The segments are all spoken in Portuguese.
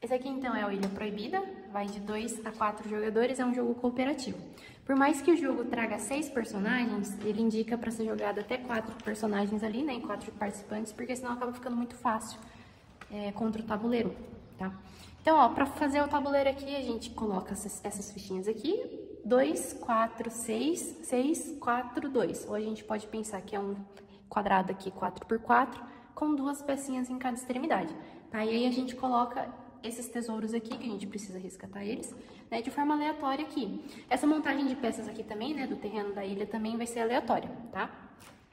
Esse aqui, então, é o Ilha Proibida, vai de 2 a 4 jogadores, é um jogo cooperativo. Por mais que o jogo traga 6 personagens, ele indica para ser jogado até 4 personagens ali, né, 4 participantes, porque senão acaba ficando muito fácil contra o tabuleiro, tá? Então, ó, para fazer o tabuleiro aqui, a gente coloca essas fichinhas aqui, 2, 4, 6, 6, 4, 2. Ou a gente pode pensar que é um quadrado aqui, 4 por 4, com 2 pecinhas em cada extremidade, tá? E aí a gente coloca esses tesouros aqui, que a gente precisa resgatar eles, né, de forma aleatória aqui. Essa montagem de peças aqui também, né, do terreno da ilha também vai ser aleatória, tá?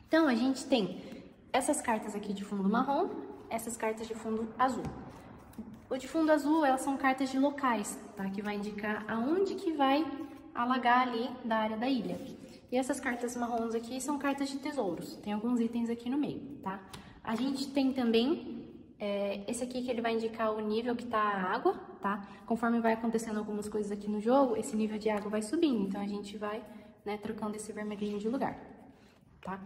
Então, a gente tem essas cartas aqui de fundo marrom, essas cartas de fundo azul. O de fundo azul, elas são cartas de locais, tá? Que vai indicar aonde que vai alagar ali da área da ilha. E essas cartas marrons aqui são cartas de tesouros. Tem alguns itens aqui no meio, tá? A gente tem também esse aqui que ele vai indicar o nível que tá a água, tá? Conforme vai acontecendo algumas coisas aqui no jogo, esse nível de água vai subindo. Então, a gente vai, né, trocando esse vermelhinho de lugar, tá?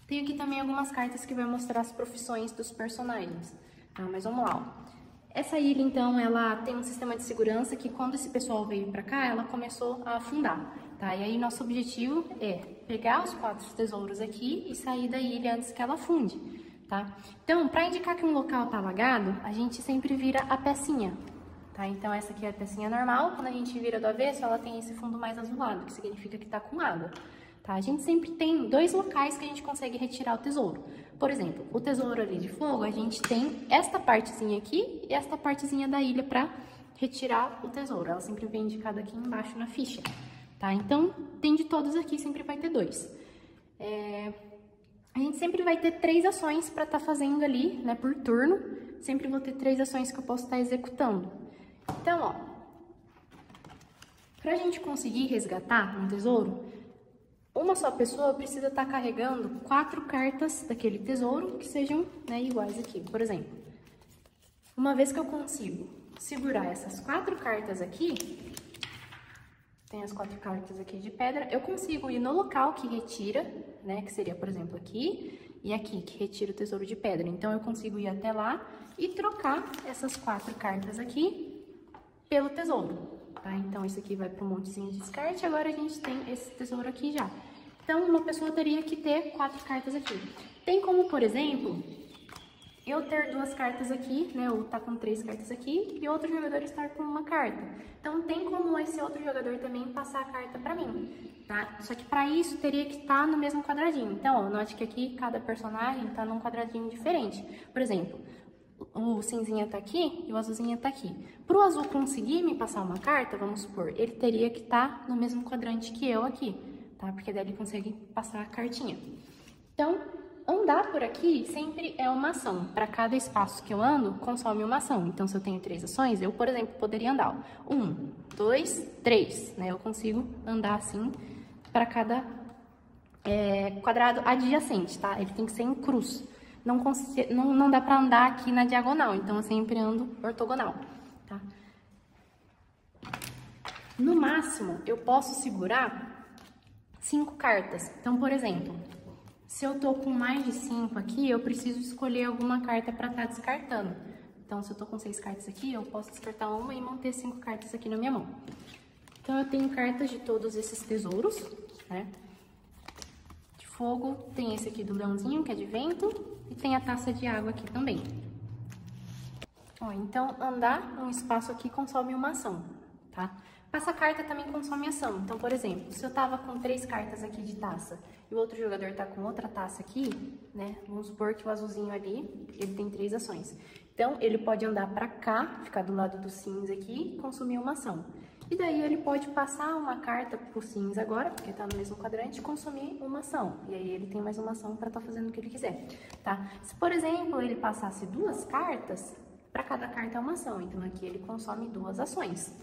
Tem aqui também algumas cartas que vai mostrar as profissões dos personagens, tá? Mas vamos lá, ó. Essa ilha, então, ela tem um sistema de segurança que quando esse pessoal veio pra cá, ela começou a afundar, tá? E aí, nosso objetivo é pegar os 4 tesouros aqui e sair da ilha antes que ela afunde, tá? Então, para indicar que um local tá alagado, a gente sempre vira a pecinha, tá? Então, essa aqui é a pecinha normal. Quando a gente vira do avesso, ela tem esse fundo mais azulado, que significa que tá com água, tá? A gente sempre tem 2 locais que a gente consegue retirar o tesouro. Por exemplo, o tesouro ali de fogo, a gente tem esta partezinha aqui e esta partezinha da ilha para retirar o tesouro. Ela sempre vem indicada aqui embaixo na ficha, tá? Então, tem de todos aqui, sempre vai ter 2. A gente sempre vai ter 3 ações para estar fazendo ali, né, por turno. Sempre vou ter 3 ações que eu posso estar executando. Então, ó, pra gente conseguir resgatar um tesouro, uma só pessoa precisa estar carregando 4 cartas daquele tesouro que sejam, né, iguais aqui. Por exemplo, uma vez que eu consigo segurar essas 4 cartas aqui, tem as 4 cartas aqui de pedra, eu consigo ir no local que retira, né, que seria, por exemplo, aqui e aqui, que retira o tesouro de pedra. Então, eu consigo ir até lá e trocar essas 4 cartas aqui pelo tesouro, tá? Então, esse aqui vai para um montezinho de descarte, agora a gente tem esse tesouro aqui já. Então, uma pessoa teria que ter 4 cartas aqui. Tem como, por exemplo, eu ter 2 cartas aqui, né, ou tá com 3 cartas aqui, e outro jogador estar com 1 carta. Então, tem como esse outro jogador também passar a carta pra mim, tá? Só que pra isso, teria que estar no mesmo quadradinho. Então, ó, note que aqui, cada personagem tá num quadradinho diferente. Por exemplo, o cinzinha tá aqui e o azulzinha tá aqui. Pro azul conseguir me passar uma carta, vamos supor, ele teria que estar no mesmo quadrante que eu aqui, tá? Porque daí ele consegue passar a cartinha. Então, andar por aqui sempre é uma ação. Para cada espaço que eu ando, consome uma ação. Então, se eu tenho 3 ações, eu, por exemplo, poderia andar 1, 2, 3, né? Eu consigo andar assim para cada quadrado adjacente, tá? Ele tem que ser em cruz. Não dá para andar aqui na diagonal, então eu sempre ando ortogonal, tá? No máximo, eu posso segurar 5 cartas. Então, por exemplo, se eu tô com mais de 5 aqui, eu preciso escolher alguma carta para estar descartando. Então, se eu tô com 6 cartas aqui, eu posso descartar uma e manter 5 cartas aqui na minha mão. Então, eu tenho cartas de todos esses tesouros, né? De fogo, tem esse aqui do leãozinho, que é de vento, e tem a taça de água aqui também. Ó, então, andar um espaço aqui consome uma ação, tá? Passa carta também consome ação. Então, por exemplo, se eu tava com 3 cartas aqui de taça e o outro jogador tá com outra taça aqui, né? Vamos supor que o azulzinho ali, ele tem 3 ações. Então, ele pode andar pra cá, ficar do lado do cinza aqui, consumir uma ação. E daí, ele pode passar uma carta pro cinza agora, porque tá no mesmo quadrante, e consumir uma ação. E aí, ele tem mais uma ação pra tá fazendo o que ele quiser, tá? Se, por exemplo, ele passasse 2 cartas, pra cada carta é uma ação. Então, aqui ele consome 2 ações.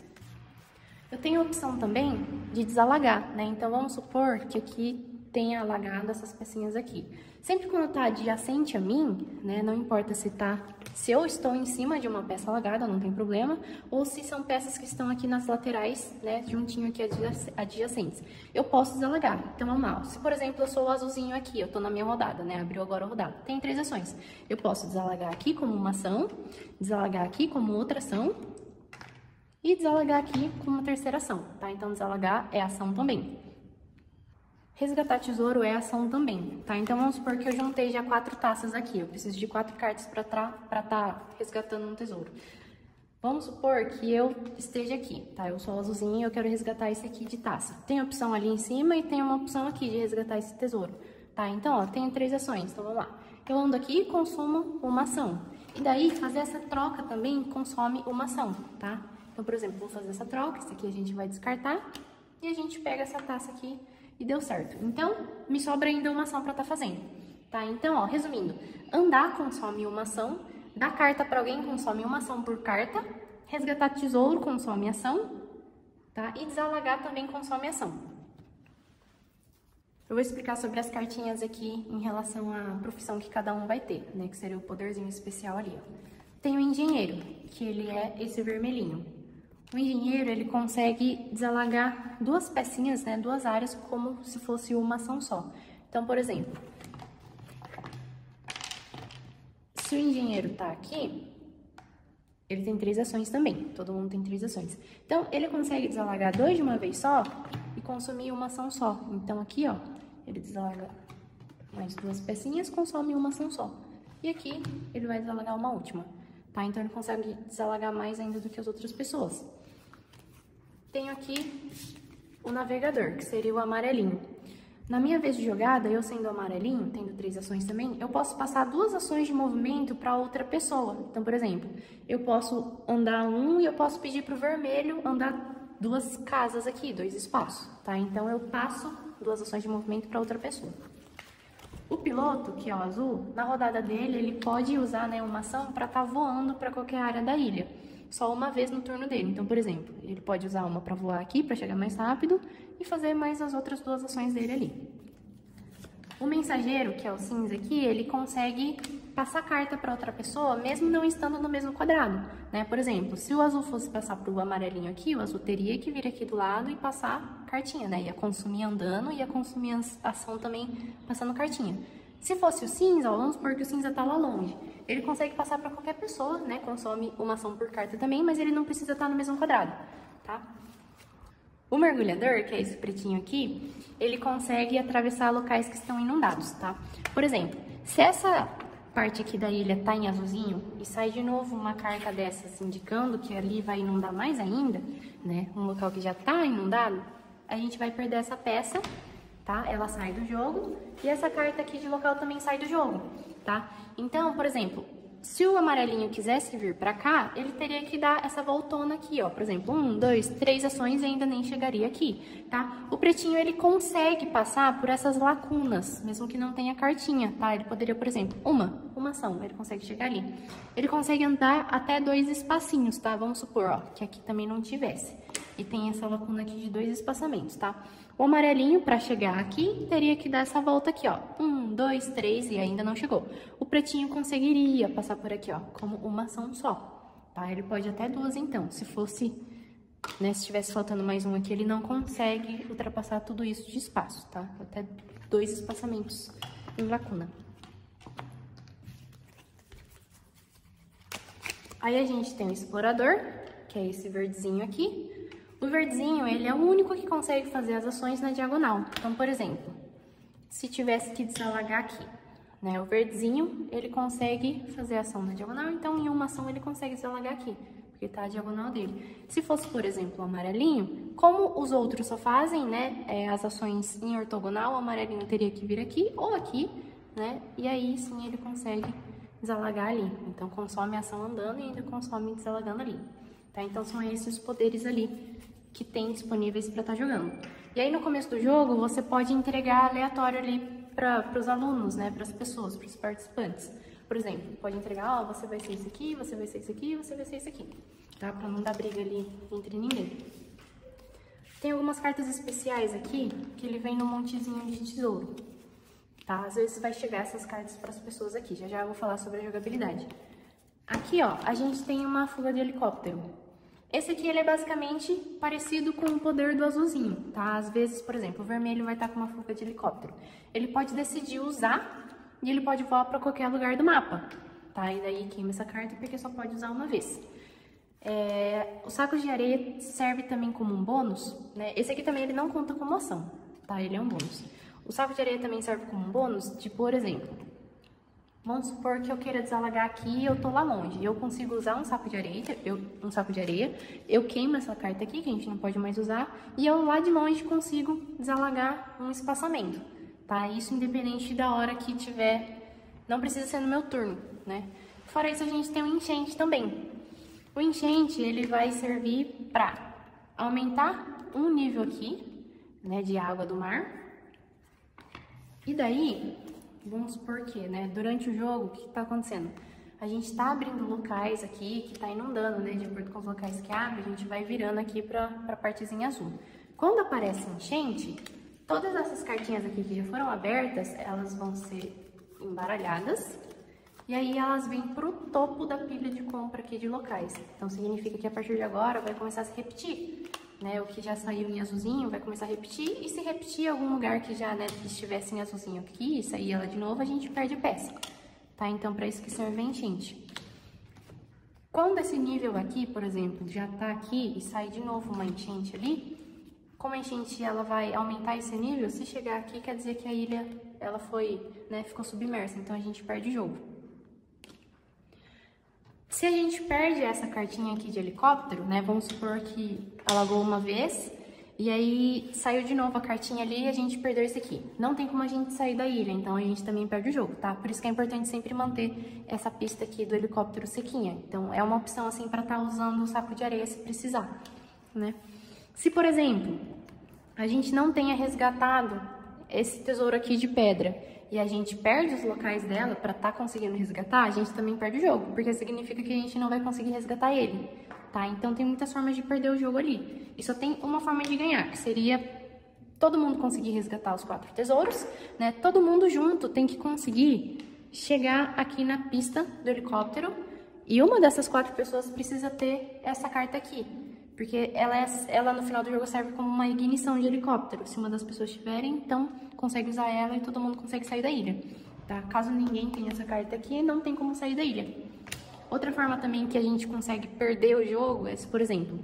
Eu tenho a opção também de desalagar, né? Então, vamos supor que aqui tenha alagado essas pecinhas aqui. Sempre quando tá adjacente a mim, né, não importa se eu estou em cima de uma peça alagada, não tem problema, ou se são peças que estão aqui nas laterais, né, juntinho aqui adjacentes. Eu posso desalagar. Então, vamos lá. Se, por exemplo, eu sou o azulzinho aqui, eu tô na minha rodada, né, abriu agora a rodada. Tem 3 ações. Eu posso desalagar aqui como uma ação, desalagar aqui como outra ação, e desalagar aqui como uma terceira ação, tá? Então, desalagar é ação também. Resgatar tesouro é ação também, tá? Então, vamos supor que eu juntei já 4 taças aqui. Eu preciso de 4 cartas para tá resgatando um tesouro. Vamos supor que eu esteja aqui, tá? Eu sou azulzinho e eu quero resgatar esse aqui de taça. Tem a opção ali em cima e tem uma opção aqui de resgatar esse tesouro, tá? Então, ó, tenho 3 ações, então vamos lá. Eu ando aqui e consumo uma ação. E daí, fazer essa troca também consome uma ação, tá? Então, por exemplo, vou fazer essa troca, esse aqui a gente vai descartar e a gente pega essa taça aqui e deu certo. Então, me sobra ainda uma ação para estar fazendo, tá? Então, ó, resumindo, andar consome uma ação, dar carta para alguém consome uma ação por carta, resgatar tesouro consome ação, tá? E desalagar também consome ação. Eu vou explicar sobre as cartinhas aqui em relação à profissão que cada um vai ter, né? Que seria o poderzinho especial ali, ó. Tem o engenheiro, que ele é esse vermelhinho. O engenheiro, ele consegue desalagar 2 pecinhas, né, 2 áreas, como se fosse uma ação só. Então, por exemplo, se o engenheiro tá aqui, ele tem 3 ações também. Todo mundo tem 3 ações. Então, ele consegue desalagar 2 de uma vez só e consumir uma ação só. Então, aqui, ó, ele desalaga mais 2 pecinhas, consome uma ação só. E aqui, ele vai desalagar uma última, tá? Então, ele consegue desalagar mais ainda do que as outras pessoas. Tenho aqui o navegador, que seria o amarelinho. Na minha vez de jogada, eu sendo amarelinho, tendo 3 ações também, eu posso passar 2 ações de movimento para outra pessoa. Então, por exemplo, eu posso andar e eu posso pedir para o vermelho andar 2 casas aqui, 2 espaços, tá? Então, eu passo 2 ações de movimento para outra pessoa. O piloto, que é o azul, na rodada dele, ele pode usar, né, uma ação para estar voando para qualquer área da ilha. Só uma vez no turno dele. Então, por exemplo, ele pode usar uma para voar aqui, para chegar mais rápido, e fazer mais as outras 2 ações dele ali. O mensageiro, que é o cinza aqui, ele consegue passar carta para outra pessoa, mesmo não estando no mesmo quadrado, né? Por exemplo, se o azul fosse passar para o amarelinho aqui, o azul teria que vir aqui do lado e passar cartinha, né? Ia consumir andando, ia consumir ação também passando cartinha. Se fosse o cinza, ó, vamos supor que o cinza tá lá longe. Ele consegue passar para qualquer pessoa, né? Consome uma ação por carta também, mas ele não precisa estar no mesmo quadrado, tá? O mergulhador, que é esse pretinho aqui, ele consegue atravessar locais que estão inundados, tá? Por exemplo, se essa parte aqui da ilha tá em azulzinho e sai de novo uma carta dessas indicando que ali vai inundar mais ainda, né? Um local que já tá inundado, a gente vai perder essa peça, tá? Ela sai do jogo e essa carta aqui de local também sai do jogo, tá? Então, por exemplo, se o amarelinho quisesse vir pra cá, ele teria que dar essa voltona aqui, ó. Por exemplo, 1, 2, 3 ações e ainda nem chegaria aqui, tá? O pretinho, ele consegue passar por essas lacunas, mesmo que não tenha cartinha, tá? Ele poderia, por exemplo, uma ação, ele consegue chegar ali. Ele consegue andar até 2 espacinhos, tá? Vamos supor, ó, que aqui também não tivesse. E tem essa lacuna aqui de 2 espaçamentos, tá? O amarelinho, para chegar aqui, teria que dar essa volta aqui, ó. 1, 2, 3 e ainda não chegou. O pretinho conseguiria passar por aqui, ó, como uma ação só, tá? Ele pode até 2, então. Se fosse, né, se tivesse faltando mais um aqui, ele não consegue ultrapassar tudo isso de espaço, tá? Até 2 espaçamentos em lacuna. Aí a gente tem o explorador, que é esse verdezinho aqui. O verdezinho, ele é o único que consegue fazer as ações na diagonal. Então, por exemplo, se tivesse que desalagar aqui, né? O verdezinho, ele consegue fazer a ação na diagonal, então em uma ação ele consegue desalagar aqui, porque tá a diagonal dele. Se fosse, por exemplo, o amarelinho, como os outros só fazem, né, as ações em ortogonal, o amarelinho teria que vir aqui ou aqui, né? E aí sim ele consegue desalagar ali. Então consome a ação andando e ainda consome desalagando ali. Tá? Então são esses os poderes ali que tem disponíveis para estar jogando. E aí no começo do jogo você pode entregar aleatório ali para os alunos, né, para as pessoas, para os participantes. Por exemplo, pode entregar, ó, você vai ser isso aqui, você vai ser isso aqui, você vai ser isso aqui, tá? Para não dar briga ali entre ninguém. Tem algumas cartas especiais aqui, que ele vem no montezinho de tesouro, tá? Às vezes vai chegar essas cartas para as pessoas aqui, já eu vou falar sobre a jogabilidade. Aqui, ó, a gente tem uma fuga de helicóptero. Esse aqui, ele é basicamente parecido com o poder do azulzinho, tá? Às vezes, por exemplo, o vermelho vai estar com uma fuga de helicóptero. Ele pode decidir usar e ele pode voar para qualquer lugar do mapa, tá? E daí queima essa carta porque só pode usar uma vez. O saco de areia serve também como um bônus, né? Esse aqui também ele não conta como ação, tá? Ele é um bônus. O saco de areia também serve como um bônus, de, por exemplo, vamos supor que eu queira desalagar aqui e eu tô lá longe. Eu consigo usar um saco de areia, eu queimo essa carta aqui, que a gente não pode mais usar, e eu lá de longe consigo desalagar um espaçamento, tá? Isso independente da hora que tiver, não precisa ser no meu turno, né? Fora isso, a gente tem o enchente também. O enchente, ele vai servir para aumentar um nível aqui, né, de água do mar. E daí, vamos supor que, né, durante o jogo, o que está acontecendo? A gente está abrindo locais aqui que está inundando, né, de acordo com os locais que abre, a gente vai virando aqui para a partezinha azul. Quando aparece enchente, todas essas cartinhas aqui que já foram abertas, elas vão ser embaralhadas. E aí elas vêm pro topo da pilha de compra aqui de locais. Então significa que a partir de agora vai começar a se repetir, né? O que já saiu em azulzinho vai começar a repetir. E se repetir algum lugar que já, né, estivesse em azulzinho aqui e sair ela de novo, a gente perde peça, tá? Então para isso que serve a enchente. Quando esse nível aqui, por exemplo, já tá aqui e sai de novo uma enchente ali, como a enchente ela vai aumentar esse nível, se chegar aqui quer dizer que a ilha ela foi, né, ficou submersa, então a gente perde o jogo. Se a gente perde essa cartinha aqui de helicóptero, né, vamos supor que alagou uma vez e aí saiu de novo a cartinha ali e a gente perdeu esse aqui. Não tem como a gente sair da ilha, então a gente também perde o jogo, tá? Por isso que é importante sempre manter essa pista aqui do helicóptero sequinha. Então é uma opção assim para estar usando o saco de areia se precisar, né? Se, por exemplo, a gente não tenha resgatado esse tesouro aqui de pedra e a gente perde os locais dela para estar conseguindo resgatar, a gente também perde o jogo, porque significa que a gente não vai conseguir resgatar ele, tá? Então tem muitas formas de perder o jogo ali. E só tem uma forma de ganhar, que seria todo mundo conseguir resgatar os 4 tesouros, né? Todo mundo junto tem que conseguir chegar aqui na pista do helicóptero e uma dessas 4 pessoas precisa ter essa carta aqui. Porque ela no final do jogo serve como uma ignição de helicóptero. Se uma das pessoas tiverem, então consegue usar ela e todo mundo consegue sair da ilha, tá? Caso ninguém tenha essa carta aqui, não tem como sair da ilha. Outra forma também que a gente consegue perder o jogo é, por exemplo,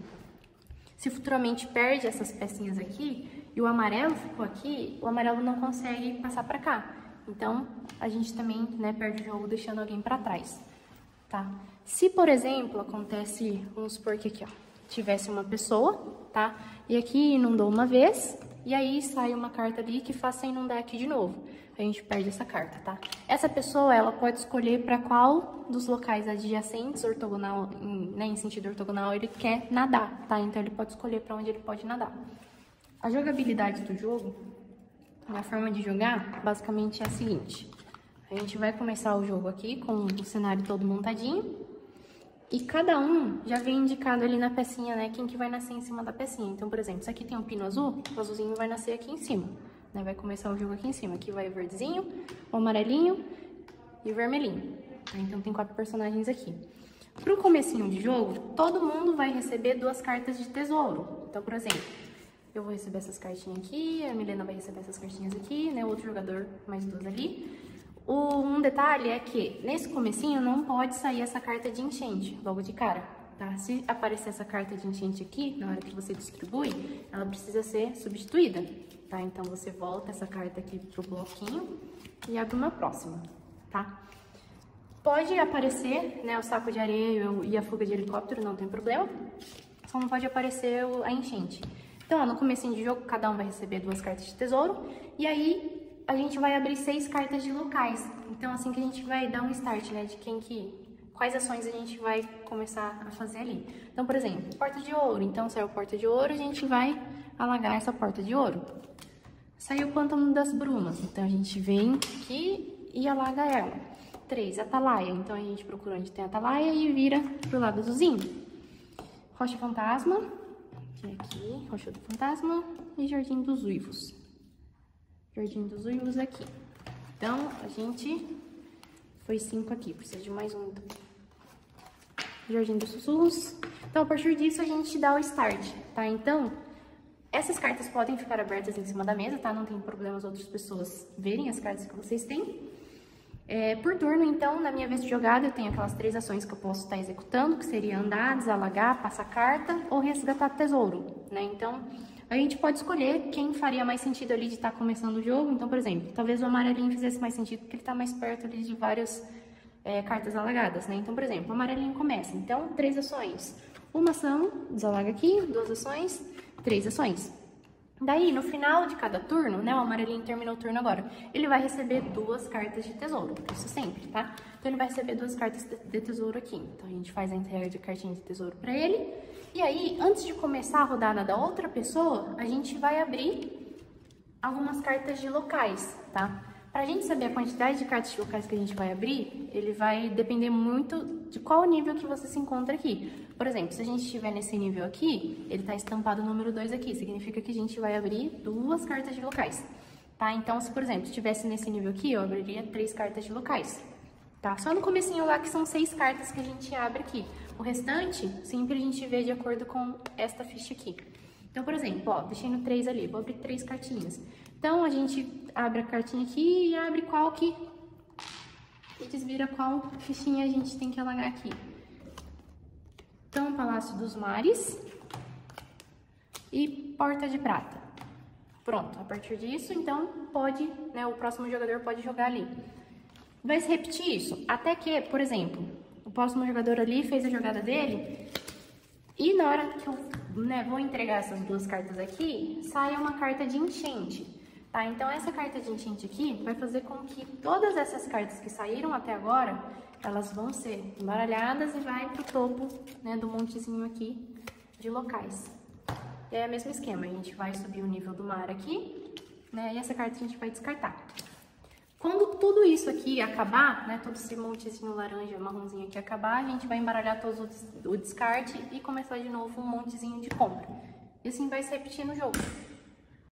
se futuramente perde essas pecinhas aqui e o amarelo ficou aqui, o amarelo não consegue passar pra cá. Então, a gente também, né, perde o jogo deixando alguém pra trás, tá? Se, por exemplo, acontece, vamos supor que aqui, ó, tivesse uma pessoa, tá? E aqui inundou uma vez, e aí sai uma carta ali que faça inundar aqui de novo. A gente perde essa carta, tá? Essa pessoa, ela pode escolher para qual dos locais adjacentes, ortogonal, né, em sentido ortogonal, ele quer nadar, tá? Então ele pode escolher para onde ele pode nadar. A jogabilidade do jogo, a forma de jogar, basicamente é a seguinte. A gente vai começar o jogo aqui com o cenário todo montadinho. E cada um já vem indicado ali na pecinha, né, quem que vai nascer em cima da pecinha. Então, por exemplo, se aqui tem um pino azul, o azulzinho vai nascer aqui em cima, né, vai começar o jogo aqui em cima. Aqui vai o verdezinho, o amarelinho e o vermelhinho. Então, tem 4 personagens aqui. Pro comecinho de jogo, todo mundo vai receber 2 cartas de tesouro. Então, por exemplo, eu vou receber essas cartinhas aqui, a Milena vai receber essas cartinhas aqui, né, outro jogador mais 2 ali. Um detalhe é que, nesse comecinho, não pode sair essa carta de enchente, logo de cara, tá? Se aparecer essa carta de enchente aqui, na hora que você distribui, ela precisa ser substituída, tá? Então, você volta essa carta aqui pro bloquinho e abre uma próxima, tá? Pode aparecer, né, o saco de areia e a fuga de helicóptero, não tem problema, só não pode aparecer a enchente. Então, ó, no comecinho de jogo, cada um vai receber 2 cartas de tesouro, e aí a gente vai abrir 6 cartas de locais. Então, assim que a gente vai dar um start, né, de quais ações a gente vai começar a fazer ali. Então, por exemplo, porta de ouro. Então, saiu porta de ouro, a gente vai alagar essa porta de ouro. Saiu o pântano das brumas. Então, a gente vem aqui e alaga ela. 3, atalaia. Então, a gente procura onde tem atalaia e vira pro lado azulzinho. Rocha fantasma. Tinha aqui, Rocha do Fantasma e Jardim dos Uivos. Jardim dos Uivos aqui. Então, a gente foi 5 aqui, precisa de mais um. Jardim dos Sussurros. Então, a partir disso, a gente dá o start, tá? Então, essas cartas podem ficar abertas em cima da mesa, tá? Não tem problema as outras pessoas verem as cartas que vocês têm. Por turno, então, na minha vez de jogada, eu tenho aquelas 3 ações que eu posso estar executando, que seria andar, desalagar, passar carta ou resgatar tesouro, né? Então, a gente pode escolher quem faria mais sentido ali de estar começando o jogo. Então, por exemplo, talvez o amarelinho fizesse mais sentido porque ele está mais perto ali de várias cartas alagadas, né? Então, por exemplo, o amarelinho começa. Então, 3 ações. Uma ação, desalaga aqui, 2 ações, 3 ações. Daí, no final de cada turno, né, o amarelinho terminou o turno agora, ele vai receber 2 cartas de tesouro, isso sempre, tá? Então, ele vai receber 2 cartas de tesouro aqui. Então, a gente faz a entrega de cartinha de tesouro pra ele. E aí, antes de começar a rodada da outra pessoa, a gente vai abrir algumas cartas de locais, tá? Pra gente saber a quantidade de cartas de locais que a gente vai abrir, ele vai depender muito de qual nível que você se encontra aqui. Por exemplo, se a gente estiver nesse nível aqui, ele tá estampado o número 2 aqui, significa que a gente vai abrir 2 cartas de locais, tá? Então, se por exemplo, estivesse nesse nível aqui, eu abriria 3 cartas de locais, tá? Só no comecinho lá que são 6 cartas que a gente abre aqui. O restante, sempre a gente vê de acordo com esta ficha aqui. Então, por exemplo, ó, deixei no 3 ali, vou abrir 3 cartinhas. Então, a gente abre a cartinha aqui e abre qual que... E desvira qual fichinha a gente tem que alagar aqui. Então, Palácio dos Mares e Porta de Prata. Pronto, a partir disso, então, pode, né, o próximo jogador pode jogar ali. Vai se repetir isso, até que, por exemplo, o próximo jogador ali fez a jogada dele e na hora que eu, né, vou entregar essas 2 cartas aqui, sai uma carta de enchente. Tá, então essa carta de enchente aqui vai fazer com que todas essas cartas que saíram até agora, elas vão ser embaralhadas e vai pro topo, né, do montezinho aqui de locais. E é o mesmo esquema, a gente vai subir o nível do mar aqui, né, e essa carta a gente vai descartar. Quando tudo isso aqui acabar, né, todo esse montezinho laranja, marronzinho aqui acabar, a gente vai embaralhar todos o descarte e começar de novo um montezinho de compra. E assim vai se repetir no jogo.